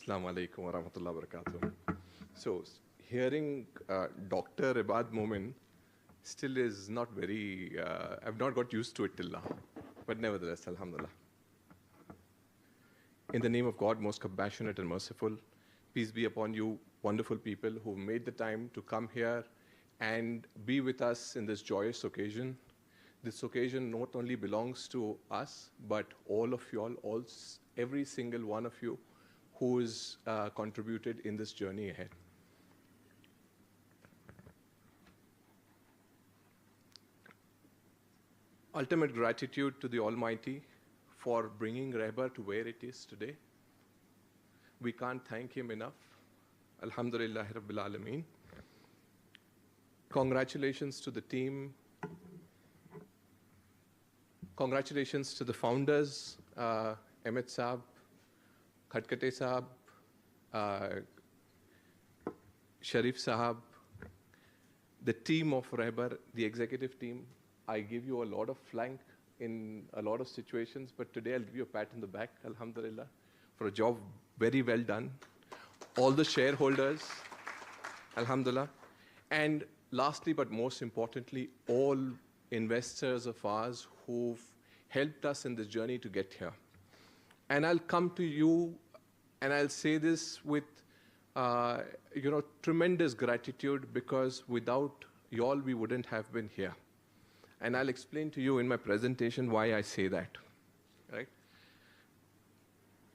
Assalamu alaikum wa rahmatullahi wa barakatuh. So, hearing Dr. Ebaad Momin still is not very, I've not got used to it till now. But nevertheless, alhamdulillah. In the name of God, most compassionate and merciful, peace be upon you, wonderful people who made the time to come here and be with us in this joyous occasion. This occasion not only belongs to us, but all of you all, every single one of you who is contributed in this journey ahead. Ultimate gratitude to the Almighty for bringing Rehbar to where it is today. We can't thank Him enough. Alhamdulillah Rabbil Alameen. Congratulations to the team. Congratulations to the founders, Ahmed Saab, Khatkate Saab, Sharif Sahab, the team of Rehbar, the executive team. I give you a lot of flank in a lot of situations, but today I'll give you a pat on the back, alhamdulillah, for a job very well done. All the shareholders, alhamdulillah. And lastly, but most importantly, all investors of ours who've helped us in this journey to get here. And I'll come to you and I'll say this with tremendous gratitude, because without y'all we wouldn't have been here. And I'll explain to you in my presentation why I say that, right?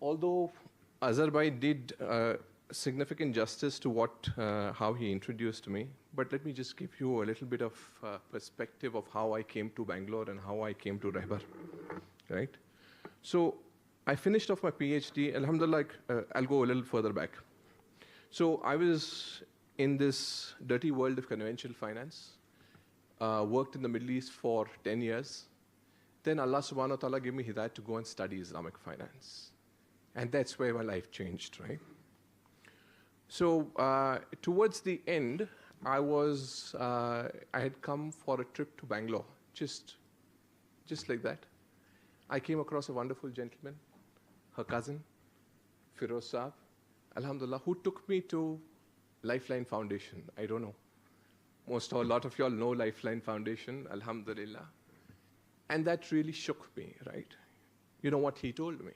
Although Azhar did significant justice to how he introduced me, but let me just give you a little bit of perspective of how I came to Bangalore and how I came to Rehbar, right? So I finished off my PhD, alhamdulillah, I'll go a little further back. So I was in this dirty world of conventional finance, worked in the Middle East for 10 years. Then Allah subhanahu wa ta'ala gave me hidayat to go and study Islamic finance. And that's where my life changed, right? So towards the end, I had come for a trip to Bangalore, just like that. I came across a wonderful gentleman, her cousin, Firoz Saab, alhamdulillah, who took me to Lifeline Foundation. I don't know. A lot of y'all know Lifeline Foundation, alhamdulillah. And that really shook me, right? You know what he told me?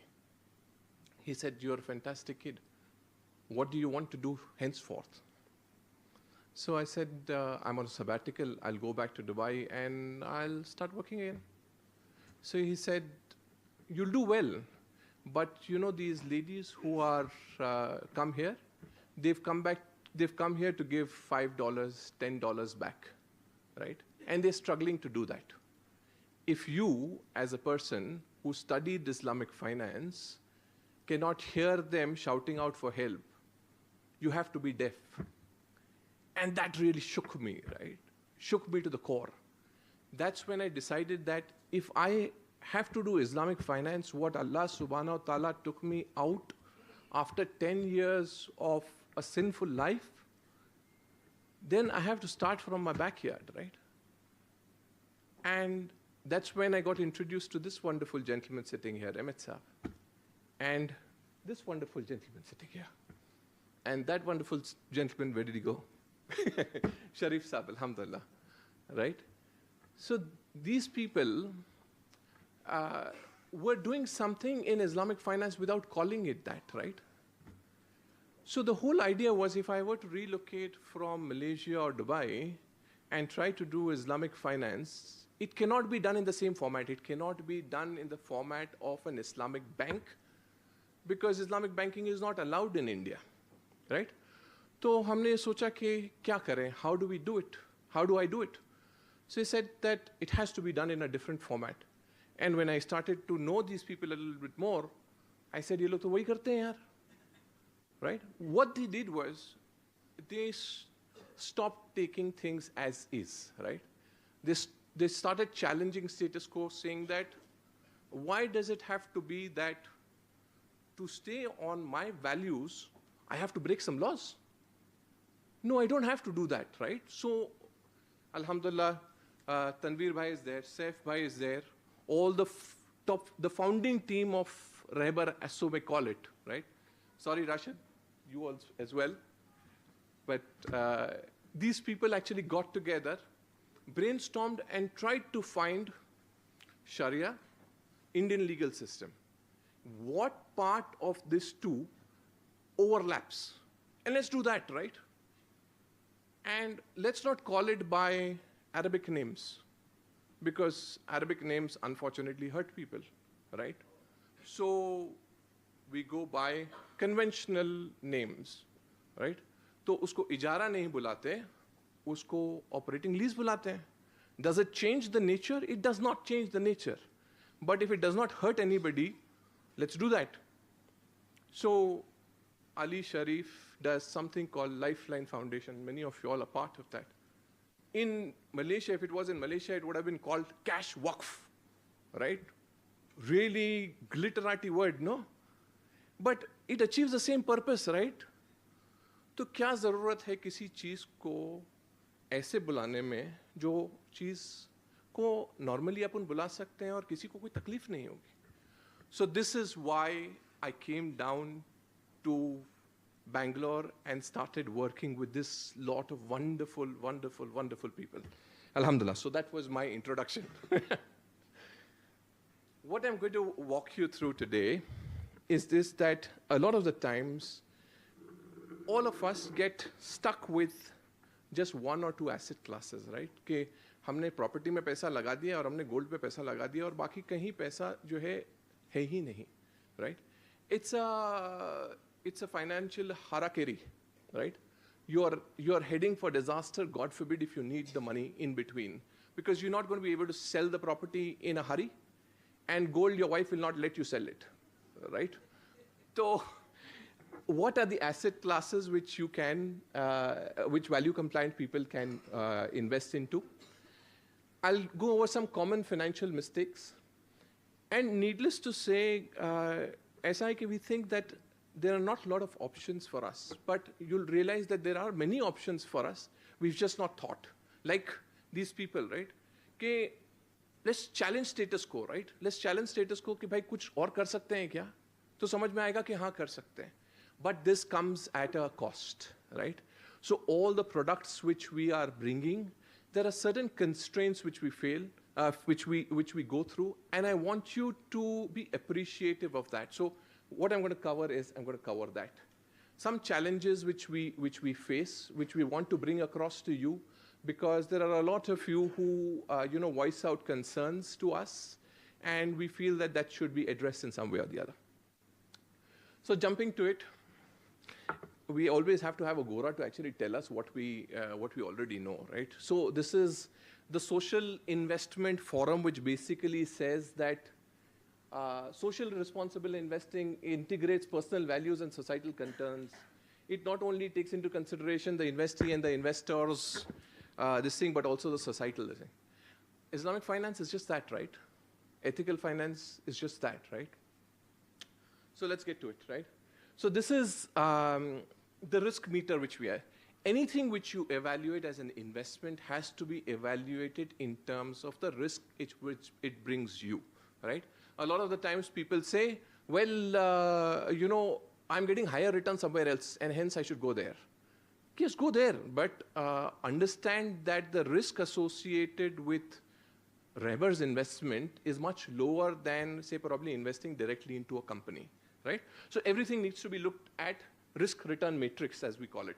He said, "You're a fantastic kid. What do you want to do henceforth?" So I said, I'm on a sabbatical. I'll go back to Dubai and I'll start working again. So he said, "You'll do well, but you know these ladies who are come here, they've come here to give $5, $10 back, right? And they're struggling to do that. If you, as a person who studied Islamic finance, cannot hear them shouting out for help, you have to be deaf." And that really shook me, right? Shook me to the core. That's when I decided that if I have to do Islamic finance, what Allah subhanahu wa ta'ala took me out after 10 years of a sinful life, then I have to start from my backyard, right? And that's when I got introduced to this wonderful gentleman sitting here, Ahmed Saab, and this wonderful gentleman sitting here. And that wonderful gentleman, where did he go? Sharif Saab, alhamdulillah, right? So these people were doing something in Islamic finance without calling it that, right? So the whole idea was, if I were to relocate from Malaysia or Dubai and try to do Islamic finance, it cannot be done in the same format. It cannot be done in the format of an Islamic bank, because Islamic banking is not allowed in India, right? So हमने सोचा कि क्या करें? How do we do it? How do I do it? So he said that it has to be done in a different format. And when I started to know these people a little bit more, I said, "ये लोग तो वही करते हैं यार." Right? What they did was, they stopped taking things as is, right? They started challenging status quo, saying that, why does it have to be that to stay on my values, I have to break some laws? No, I don't have to do that, right? So, alhamdulillah, Tanveer Bhai is there, Saif Bhai is there, all the founding team of Rehbar, as so we call it, right? Sorry, Rashid, you also as well. But these people actually got together, brainstormed, and tried to find Sharia, Indian legal system. What part of this two overlaps? And let's do that, right? And let's not call it by Arabic names, because Arabic names unfortunately hurt people, right? So we go by conventional names, right? तो उसको इजारा नहीं बुलाते, उसको operating lease बुलाते हैं. Does it change the nature? It does not change the nature. But if it does not hurt anybody, let's do that. So Ali Sharif does something called Lifeline Foundation. Many of you all are part of that. In Malaysia, if it was in Malaysia, it would have been called cash waqf, right? Really glitterati word, no? But it achieves the same purpose, right? तो क्या ज़रूरत है किसी चीज़ को ऐसे बुलाने में जो चीज़ को normally अपन बुला सकते हैं और किसी को कोई तकलीफ नहीं होगी. So this is why I came down to Bangalore and started working with this lot of wonderful, wonderful, wonderful people. Alhamdulillah. So that was my introduction. What I'm going to walk you through today is this, that a lot of the times, all of us get stuck with just one or two asset classes, right? कि हमने property में पैसा लगा दिया और हमने gold पे पैसा लगा दिया और बाकी कहीं पैसा जो है ही नहीं, right? It's a financial harakiri, right? You're heading for disaster, God forbid, if you need the money in between, because you're not going to be able to sell the property in a hurry, and gold, your wife will not let you sell it, right? So what are the asset classes which you can, which value compliant people can invest into? I'll go over some common financial mistakes. And needless to say, ऐसा है कि we think that there are not a lot of options for us, but you'll realize that there are many options for us. We've just not thought. Like these people, right? कि let's challenge status quo, right? Let's challenge status quo कि भाई कुछ और कर सकते हैं क्या? तो समझ में आएगा कि हाँ कर सकते हैं. But this comes at a cost, right? So all the products which we are bringing, there are certain constraints which we fail, which we go through, and I want you to be appreciative of that. So what I'm going to cover is, I'm going to cover that. Some challenges which we face, which we want to bring across to you, because there are a lot of you who voice out concerns to us, and we feel that that should be addressed in some way or the other. So jumping to it, we always have to have a Gora to actually tell us what we already know, right? So this is the Social Investment Forum, which basically says that social responsible investing integrates personal values and societal concerns. It not only takes into consideration the investee and the investors, this thing, but also the societal thing. Islamic finance is just that, right? Ethical finance is just that, right? So let's get to it, right? So this is the risk meter which we are. Anything which you evaluate as an investment has to be evaluated in terms of the risk which it brings you, right? A lot of the times people say, well, I'm getting higher return somewhere else, and hence I should go there. Yes, go there, but understand that the risk associated with reverse investment is much lower than, say, probably investing directly into a company, right? So everything needs to be looked at risk-return matrix, as we call it.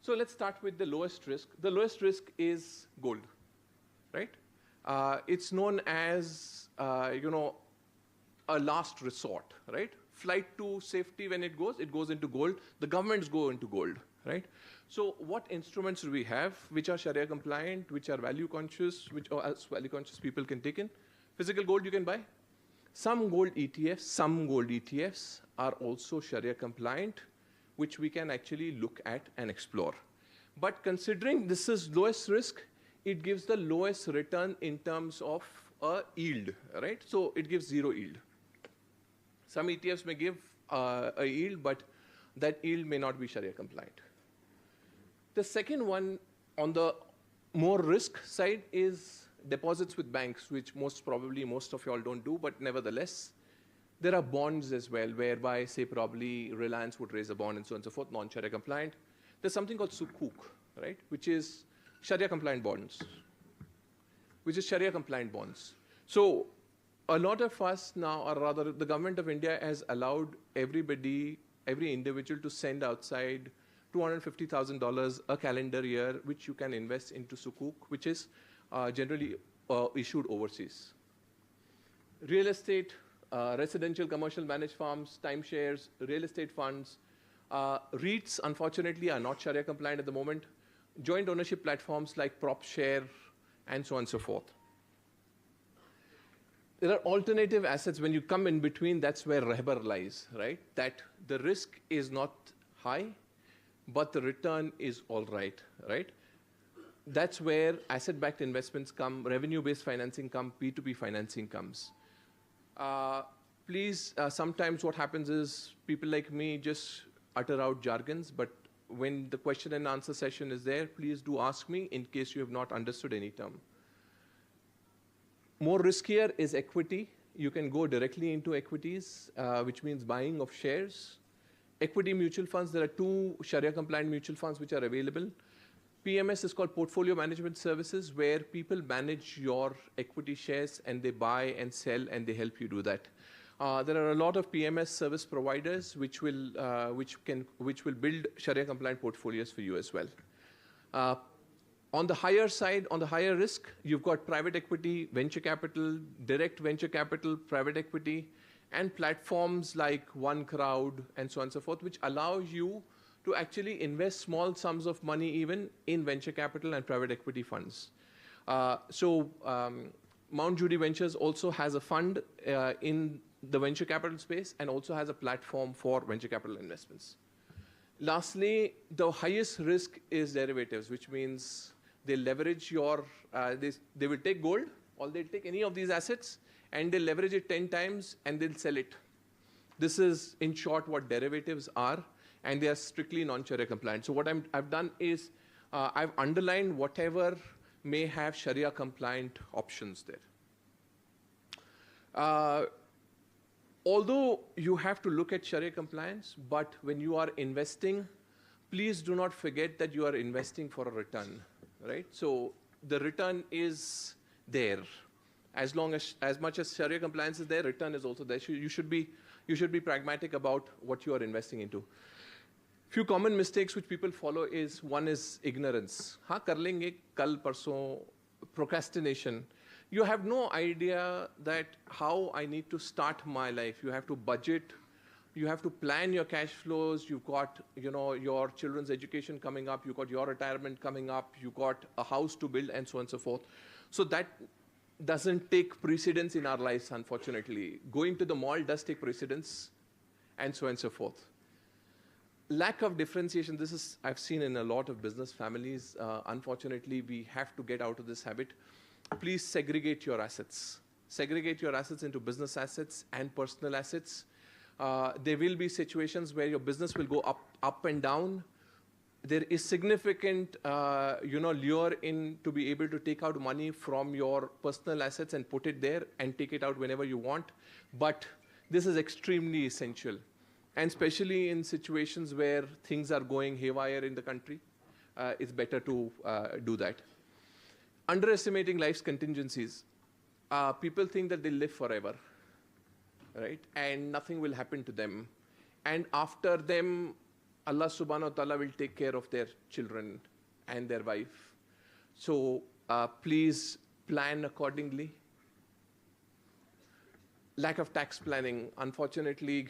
So let's start with the lowest risk. The lowest risk is gold, right? It's known as, a last resort, right? Flight to safety, when it goes into gold. The governments go into gold, right? So what instruments do we have which are Sharia compliant, which are value conscious, which as value conscious people can take in? Physical gold you can buy. Some gold ETFs are also Sharia compliant, which we can actually look at and explore. But considering this is lowest risk, it gives the lowest return in terms of a yield, right? So it gives zero yield. Some ETFs may give a yield, but that yield may not be Sharia compliant. The second one on the more risk side is deposits with banks, which most of you all don't do, but nevertheless, There are bonds as well, whereby, say, probably Reliance would raise a bond and so on and so forth, non-Sharia compliant. There's something called sukuk, right, which is Sharia compliant bonds, So a lot of us now, or rather the government of India has allowed everybody, every individual to send outside $250,000 a calendar year, which you can invest into sukuk, which is generally issued overseas. Real estate, residential commercial managed farms, timeshares, real estate funds. REITs, unfortunately, are not Sharia compliant at the moment. Joint ownership platforms like PropShare and so on and so forth. There are alternative assets. When you come in between, that's where rehbar lies, right? That the risk is not high, but the return is all right, right? That's where asset-backed investments come, revenue-based financing come, P2P financing comes. Please, sometimes what happens is people like me just utter out jargons, but when the question and answer session is there, please do ask me in case you have not understood any term. More riskier is equity. You can go directly into equities, which means buying of shares. Equity mutual funds, there are 2 Sharia-compliant mutual funds which are available. PMS is called Portfolio Management Services, where people manage your equity shares and they buy and sell and they help you do that. There are a lot of PMS service providers which will build Sharia-compliant portfolios for you as well. On the higher side, on the higher risk, you've got private equity, venture capital, direct venture capital, private equity, and platforms like OneCrowd and so on and so forth, which allow you to actually invest small sums of money even in venture capital and private equity funds. Mount Judy Ventures also has a fund in the venture capital space and also has a platform for venture capital investments. Lastly, the highest risk is derivatives, which means they leverage your, they will take gold, or they'll take any of these assets, and they'll leverage it 10 times, and they'll sell it. This is, in short, what derivatives are, and they are strictly non-Sharia compliant. So what I've done is, I've underlined whatever may have Sharia compliant options there. Although you have to look at Sharia compliance, but when you are investing, please do not forget that you are investing for a return, right? So the return is there. As much as Sharia compliance is there, return is also there. You should be pragmatic about what you are investing into. Few common mistakes which people follow is, one is ignorance. हाँ कर लेंगे कल परसों, procrastination. You have no idea that how I need to start my life. You have to budget. You have to plan your cash flows. You've got, your children's education coming up. You've got your retirement coming up. You've got a house to build and so on and so forth. So that doesn't take precedence in our lives, unfortunately. Going to the mall does take precedence and so on and so forth. Lack of differentiation, this is, I've seen in a lot of business families. Unfortunately, we have to get out of this habit. Please segregate your assets. Segregate your assets into business assets and personal assets. There will be situations where your business will go up and down. There is significant, lure in to be able to take out money from your personal assets and put it there and take it out whenever you want. But this is extremely essential. And especially in situations where things are going haywire in the country, it's better to do that. Underestimating life's contingencies. People think that they'll live forever, right? And nothing will happen to them. And after them, Allah subhanahu wa ta'ala will take care of their children and their wife. So please plan accordingly. Lack of tax planning. Unfortunately,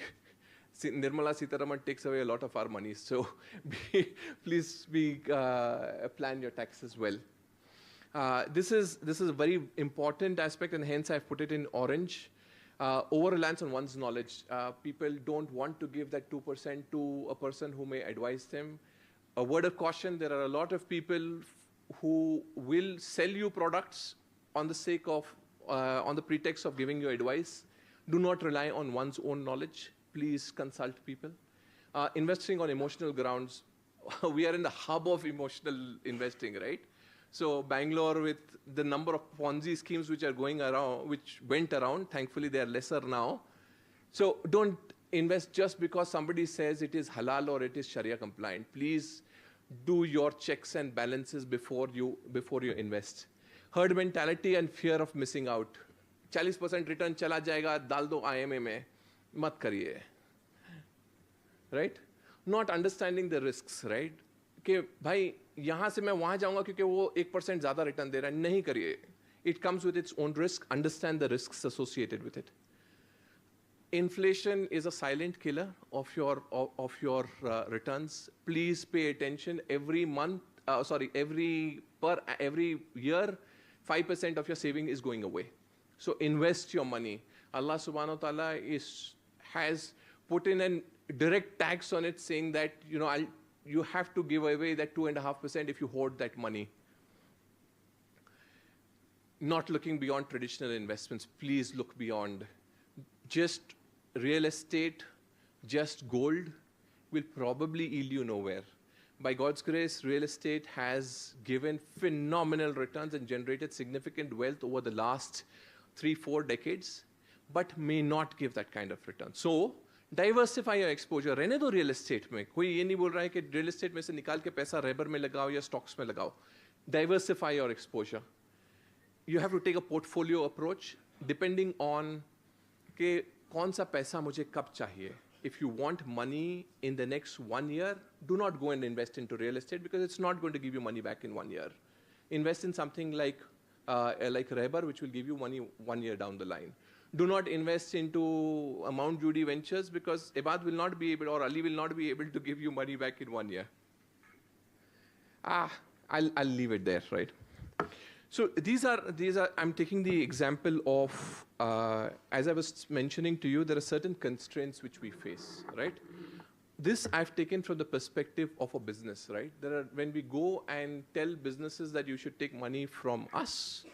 Nirmala Sitharaman takes away a lot of our money. So please plan your taxes well. This is a very important aspect, and hence I've put it in orange. Over-reliance on one's knowledge. People don't want to give that 2% to a person who may advise them. A word of caution, there are a lot of people who will sell you products on the sake of, on the pretext of giving you advice. Do not rely on one's own knowledge. Please consult people. Investing on emotional grounds. We are in the hub of emotional investing, right? So Bangalore, with the number of Ponzi schemes which are going around, which went around, thankfully they are lesser now. So don't invest just because somebody says it is halal or it is Sharia compliant. Please do your checks and balances before you invest. Herd mentality and fear of missing out. 40% return चला जाएगा, डाल दो IMA में, मत करिए. Right? Not understanding the risks, right? कि भाई यहाँ से मैं वहाँ जाऊँगा क्योंकि वो 1% ज़्यादा रिटर्न दे रहा है, नहीं करिए. It comes with its own risk. Understand the risks associated with it. Inflation is a silent killer of your returns. Please pay attention. Every year, 5% of your saving is going away. So invest your money. Allah subhanahu wa ta'ala has put in a direct tax on it, saying that you have to give away that 2.5% if you hoard that money. Not looking beyond traditional investments. Please look beyond. Just real estate, just gold will probably yield you nowhere. By God's grace, real estate has given phenomenal returns and generated significant wealth over the last 3-4 decades, but may not give that kind of return. So, diversify your exposure. रहने दो real estate में. कोई ये नहीं बोल रहा है कि real estate में से निकाल के पैसा रेबर में लगाओ या stocks में लगाओ. Diversify your exposure. You have to take a portfolio approach depending on कि कौन सा पैसा मुझे कब चाहिए. If you want money in the next 1 year, do not go and invest into real estate because it's not going to give you money back in 1 year. Invest in something like Reber, which will give you money 1 year down the line. Do not invest into Mount Judy Ventures because Ebaad will not be able, or Ali will not be able to give you money back in 1 year. I'll leave it there, right? So these are. I'm taking the example of, as I was mentioning to you, there are certain constraints which we face, right? This I've taken from the perspective of a business, right? When we go and tell businesses that you should take money from us,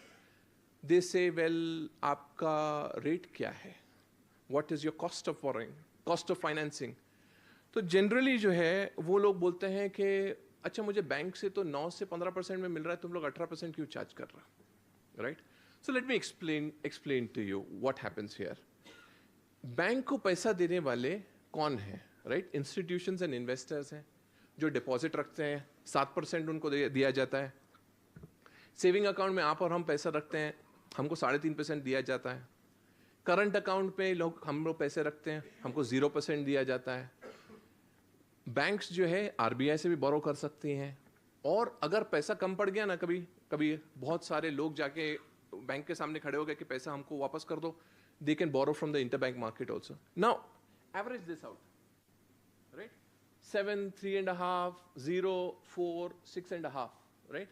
they say, well, आपका rate क्या है? What is your cost of borrowing? Cost of financing? तो generally जो है, वो लोग बोलते हैं कि अच्छा मुझे बैंक से तो 9 से 15% में मिल रहा है, तुम लोग 18% क्यों चार्ज कर रहा, right? So let me explain to you what happens here. Bank को पैसा देने वाले कौन हैं, right? Institutions and investors हैं, जो डिपॉजिट रखते हैं, 7% उनको दिया जाता है. सेविंग अकाउंट में आप और हम पैसा रखते हैं, हमको 3.5% दिया जाता है. करंट अकाउंट पे हम लोग पैसे रखते हैं, हमको 0% दिया जाता है. बैंक्स जो है आरबीआई से भी बोरो कर सकती हैं, और अगर पैसा कम पड़ गया ना, कभी बहुत सारे लोग जाके बैंक के सामने खड़े हो गए कि पैसा हमको वापस कर दो, they can borrow from the interbank market also. Now, average this out, right? 7, 3.5, 0, 4, 6.5, right?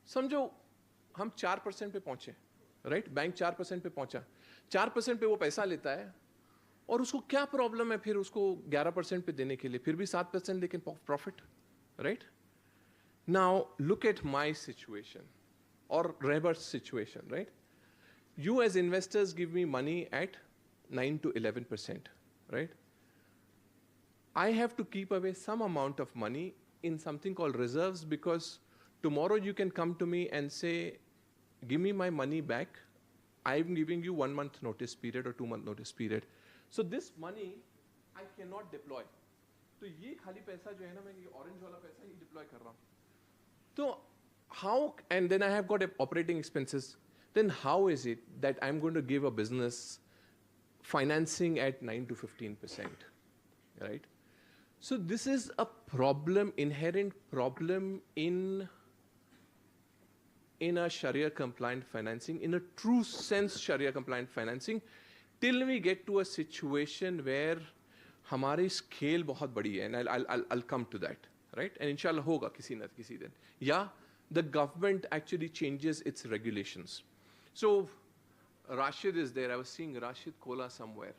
समझो हम 4% पे पहुंचे, right? बैंक 4% पे पहुंचा, 4% पे वो पैसा लेता है, और उसको क्या प्रॉब्लम है फिर उसको 11% पे देने के लिए, फिर भी 7% लेकिन profit, right? Now look at my situation or Reber's situation, right? You as investors give me money at 9 to 11%, right? I have to keep away some amount of money in something called reserves, because tomorrow you can come to me and say, give me my money back. I'm giving you 1 month notice period or 2 month notice period. So this money I cannot deploy. तो ये खाली पैसा जो है ना, मैं ये orange वाला पैसा ही डिप्लॉय कर रहा हूँ. तो how, and then I have got operating expenses. Then how is it that I'm going to give a business financing at 9 to 15%, right? So this is a problem, inherent problem in a Sharia compliant financing, in a true sense Sharia compliant financing, till we get to a situation where हमारी scale बहुत बड़ी है, and I'll come to that, right? And inshallah होगा किसी न किसी दिन. Yeah, the government actually changes its regulations. So Rashid is there. I was seeing Rashid Kola somewhere.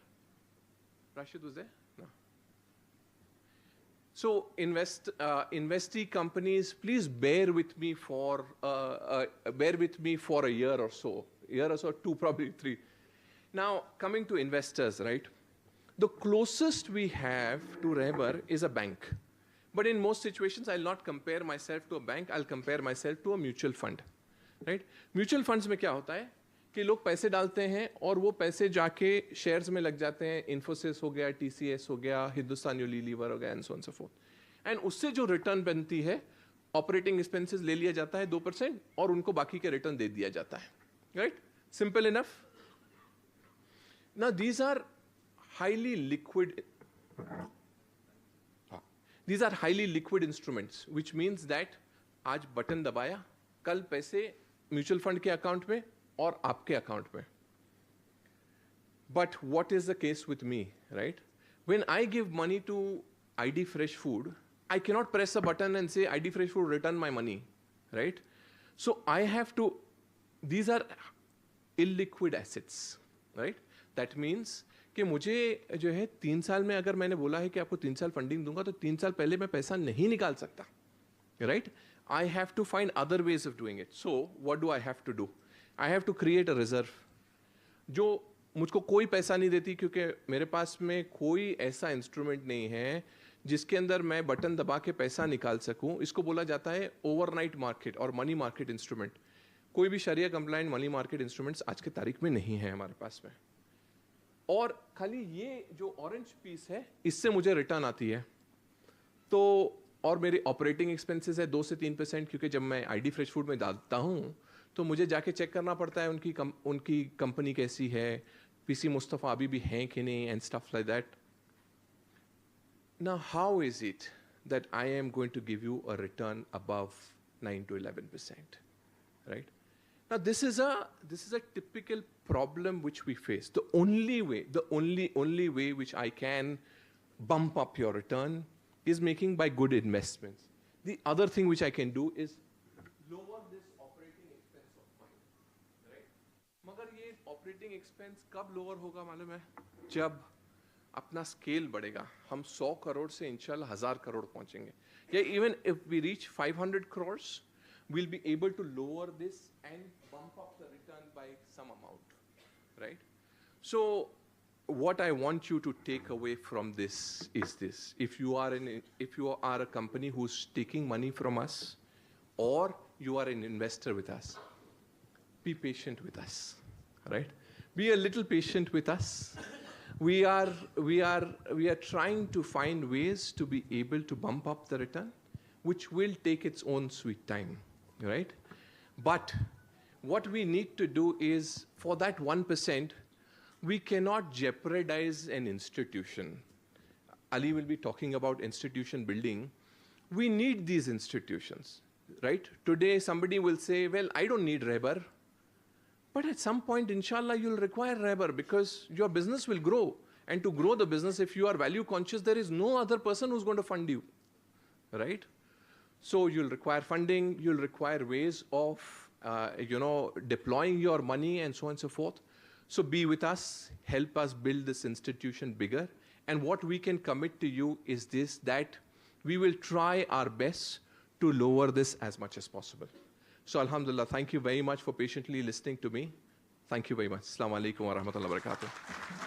Rashid was there? No. So investee companies, please bear with me for a year or so, 2, probably 3. Now coming to investors, right? The closest we have to Reber is a bank. But in most situations, I'll not compare myself to a bank, I'll compare myself to a mutual fund, right? Mutual funds में क्या होता है कि लोग पैसे डालते हैं और वो पैसे जाके शेयर्स में लग जाते हैं, इन्फोसिस हो गया, टीसीएस हो गया, हिंदुस्तान यूनिलीवर हो गया, and so on so fourth. And उससे जो रिटर्न बनती है, ऑपरेटिंग एक्सपेंसेस ले लिया जाता है 2% और उनको बाकी के रिटर्न दे दिया जाता है, right? Simple enough. Now these are highly liquid, these are highly liquid instruments, which means that आज बटन दबाया, कल पैसे म्यूचुअल फंड के अकाउंट में और आपके अकाउंट में। But what is the case with me, right? When I give money to ID Fresh Food, I cannot press a button and say ID Fresh Food return my money, right? So I have to, these are illiquid assets, right? That means कि मुझे जो है 3 साल में अगर मैंने बोला है कि आपको 3 साल फंडिंग दूंगा तो 3 साल पहले मैं पैसा नहीं निकाल सकता, right? I have to find other ways of doing it. So what do I have to do? I have to create a reserve जो मुझको कोई पैसा नहीं देती, क्योंकि मेरे पास में कोई ऐसा इंस्ट्रूमेंट नहीं है जिसके अंदर मैं बटन दबा के पैसा निकाल सकूं। इसको बोला जाता है ओवरनाइट मार्केट और मनी मार्केट इंस्ट्रूमेंट। कोई भी शरिया कंप्लाइंट मनी मार्केट इंस्ट्रूमेंट्स आज के तारीख में नहीं है हमारे पास में। और खाली ये जो ऑरेंज पीस है इससे मुझे रिटर्न आती है। तो और मेरे ऑपरेटिंग एक्सपेंसेस है 2 से 3%, क्योंकि जब मैं आईडी फ्रेश फूड में डालता हूँ तो मुझे जाके चेक करना पड़ता है उनकी कंपनी कैसी है, पीसी मुस्तफ़ा अभी भी हैं कि नहीं, and stuff like that. Now how is it that I am going to give you a return above 9 to 11%, right? Now this is a typical problem which we face. The only way which I can bump up your return is making by good investments. The other thing which I can do is lower this operating expense of mine, right? मगर ये operating expense कब lower होगा मालूम है? जब अपना scale बढ़ेगा, हम 100 करोड़ से इंशाल्लाह 1000 करोड़ पहुंचेंगे, या even if we reach 500 crores, we'll be able to lower this and bump up the return by some amount, right? So what I want you to take away from this is this: if you are a company who's taking money from us, or you are an investor with us, be patient with us, right? Be a little patient with us. We are trying to find ways to be able to bump up the return, which will take its own sweet time, right? But what we need to do is, for that 1%, we cannot jeopardize an institution. Ali will be talking about institution building. We need these institutions, right? Today somebody will say, well, I don't need Reber. But at some point, inshallah, you'll require Reber, because your business will grow. And to grow the business, if you are value conscious, there is no other person who's going to fund you, right? So you'll require funding, you'll require ways of, deploying your money and so on and so forth. So be with us, help us build this institution bigger. And what we can commit to you is this, that we will try our best to lower this as much as possible. So alhamdulillah, thank you very much for patiently listening to me. Thank you very much. Assalamu alaikum wa rahmatullahi wa barakatuh.